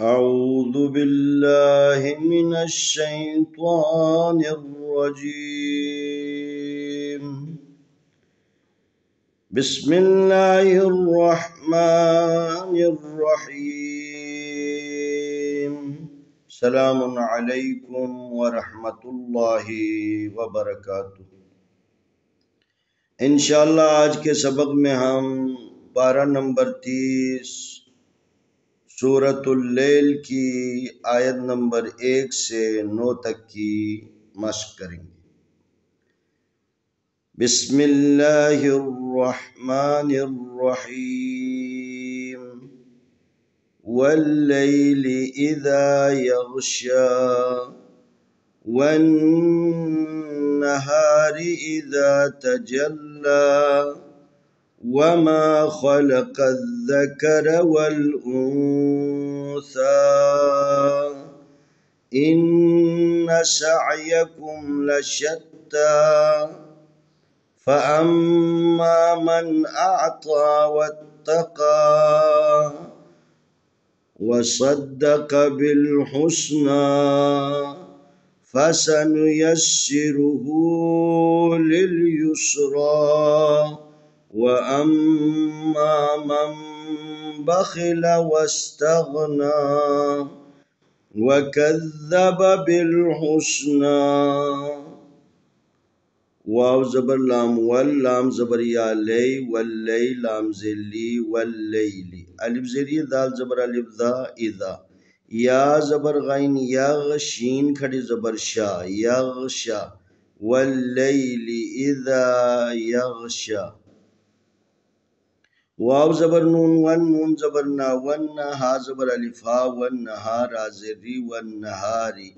أعوذ بالله من الشيطان الرجيم. بسم الله الرحمن الرحيم. السلام عليكم ورحمة الله وبركاته। इंशाअल्लाह आज के सबक में हम पारा नंबर 30 सूरतुल लैल की आयत नंबर 1 से 9 तक की मश्क करेंगे। बिस्मिल्लाहिर्रहमानिर्रहीम। वल्लैलि इज़ा यग़शा वन्नहारि इज़ा तजल्ला वमा खलक़ज़्ज़करा वल-उन्सा इन्न सअयकुम लशत्ता फ़अम्मा मन अअता वत्तक़ा वसद्दक़ बिल-हुस्ना फसनुयस्सिरुहु लिल-युस्रा वअम्मा मन बख़िल वस्तग़ना वकज़्ज़ब बिल-हुस्ना। वाव ज़बर लाम वल लाम ज़बर या लै वल्लै लाम ज़िल्ली वल्लैली अलिफ ज़ेरी दाल ज़बर अलिफ दा इज़ा या ज़बर गैन यग शीन खड़ी ज़बर शा यग़शा वल्लैली इज़ा यग़शा। वाव ज़बर नून वन नून ज़बर ना वन्ना हा ज़बर अलिफ हा वन्नहारा ज़ेरी वन्नहारी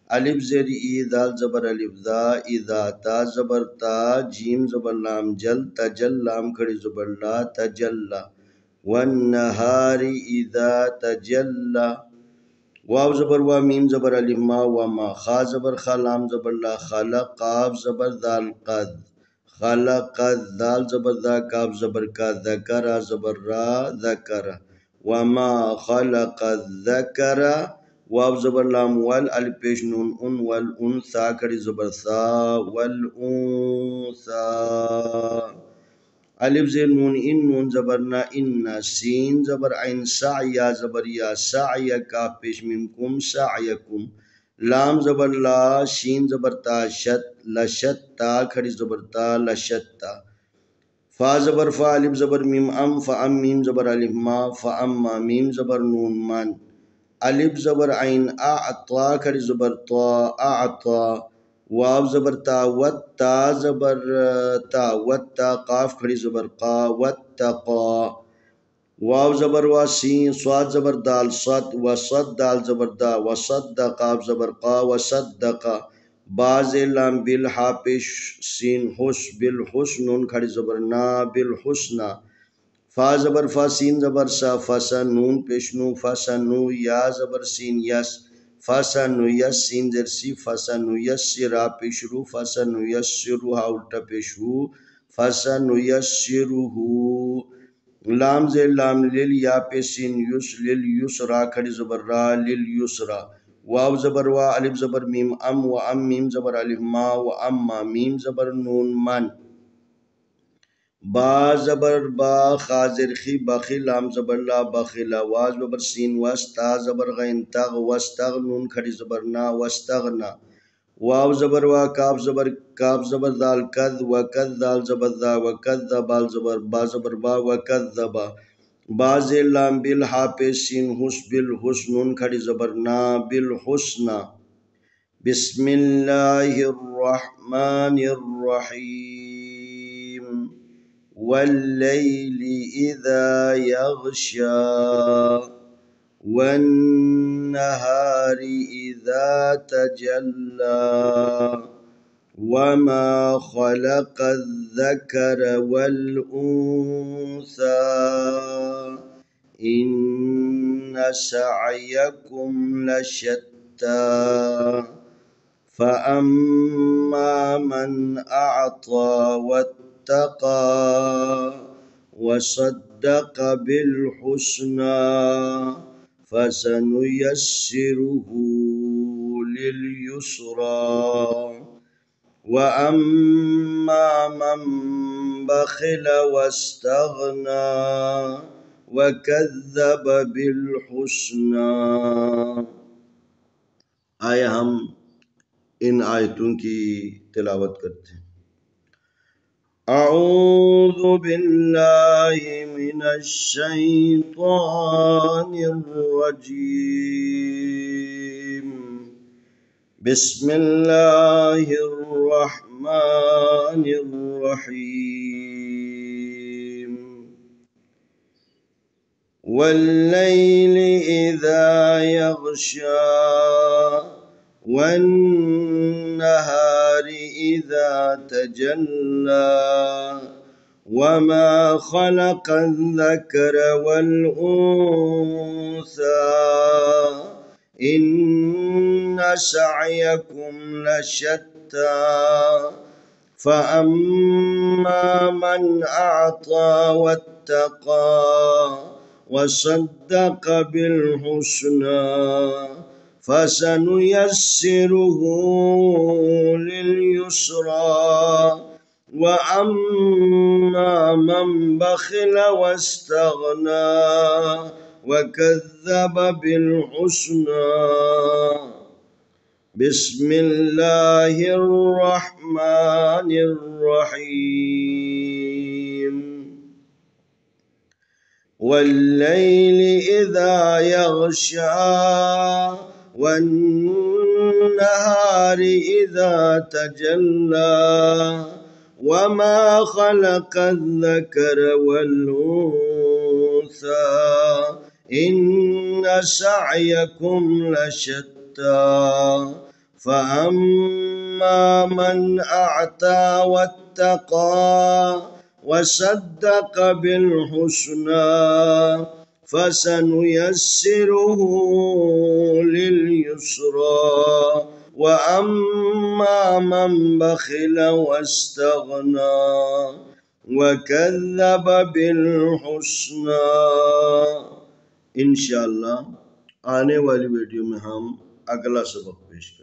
अलिफ ज़ेरी ई दाल ज़बर अलिफ दा इज़ा ता ज़बर ता जीम ज़बर लाम जल तजल लाम खड़ी ज़बर ला तजल्ला वन्नहारी इज़ा तजल्ला। वाव ज़बर वा मीम ज़बर अलिफ मा व मा खा ज़बर खा लाम ज़बर ला खला काफ ज़बर दाल कद खलक़ दाल ज़बर दा काफ ज़बर का ज़करा ज़बर रा ज़करा वमा खलक़ज़्ज़करा वाव ज़बर लाम वल अलिफ पेश नून उन वल उन्सा खड़ी ज़बर सा वल उन्सा अलिफ ज़ेर नून इन नून ज़बर ना इन्ना सीन ज़बर ऐन साया ज़बर या साया काफ पेश मीम कुम सायकुम लाम ज़बर ला शीन ज़बर ता शत लशत्ता खड़ी ज़बर ता लशत्ता फा ज़बर फा अलिफ ज़बर मीम अम फ़अम मीम ज़बर अलिफ मा फ़अम्मा मीम ज़बर नून मन अलिफ ज़बर ऐन अअता खड़ी ज़बर ता अअता वाव ज़बर ता वत्ता ज़बर ता वत्ता काफ खड़ी ज़बर का वत्तक़ा वाव ज़बर वा सीन स्वाद ज़बर दाल सद वसद दाल ज़बर दा वसद्दा काफ ज़बर का वसद्दक़ा बाज़ लाम बिल हा पेश सीन हुस बिल हुस्नुन खड़ी ज़बर ना बिल हुस्ना फा ज़बर फा सीन ज़बर सा फसनून पेशनू फसनू या ज़बर सीन यस फसनु यस सीन ज़र सी फसनु यस्सिरा पेशरू फसनु यस्सिरु हा उल्टा पेशू फसनु यस्सिरुहु लाम ज़ेर लाम लिल या पेशिन युस लिल युसरा खड़ी ज़बर रा लिल युसरा वाव ज़बर वा अलिफ ज़बर मीम अम व अम मीम ज़बर अलिफ मा व अम्मा मीम ज़बर नून मन बा ज़बर बा खा ज़ेर खी बखी लाम ज़बर ला बखिला वाज ज़बर सीन वस्ता ज़बर गैन तग वस्तग नून खड़ी ज़बर ना वस्तगना वाव ज़बर वा काफ ज़बर दाल कद वकद दाल ज़बर दा वकद बाल ज़बर बा वकद्दबा बाज़े लाम बिल हा पेशिन हुस बिल हुस्नुन खड़ी ज़बर ना बिल हुस्ना। बिस्मिल्लाहिर्रहमानिर्रहीम। वल्लैलि इज़ा यग़शा वन्नहारि इज़ा तजल्ला वमा खलक़ज़्ज़करा वल-उन्सा इन्न सअयकुम लशत्ता फ़अम्मा मन अअता वत्तक़ा वसद्दक़ बिल-हुस्ना فسنيسره لليسرى وأما من بخل واستغنى وكذب بالحسنى. आइए हम इन आयतों की तिलावत करते हैं। أعوذ بالله من الشيطان الرجيم بسم الله الرحمن الرحيم والليل إذا يغشى والنهار إذا تجلى وما خلق الذكر والأنثى إن سعيكم لشتى فأما من أعطى واتقى وصدق بالحسنى فسنيسره لليسرى وأما من بخل واستغنى وكذب بالحسنى. بسم الله الرحمن الرحيم والليل إذا يغشى والنهار إذا تجلى وما خلق الذكر والأنثى إن سعيكم لشتى فأما من أعطى واتقى وصدق بالحسنى فسنيسره لليسرى وأما من بخل واستغنى وكذب بالحسنى. इंशाअल्लाह आने वाली वीडियो में हम अगला सबक पेश करेंगे।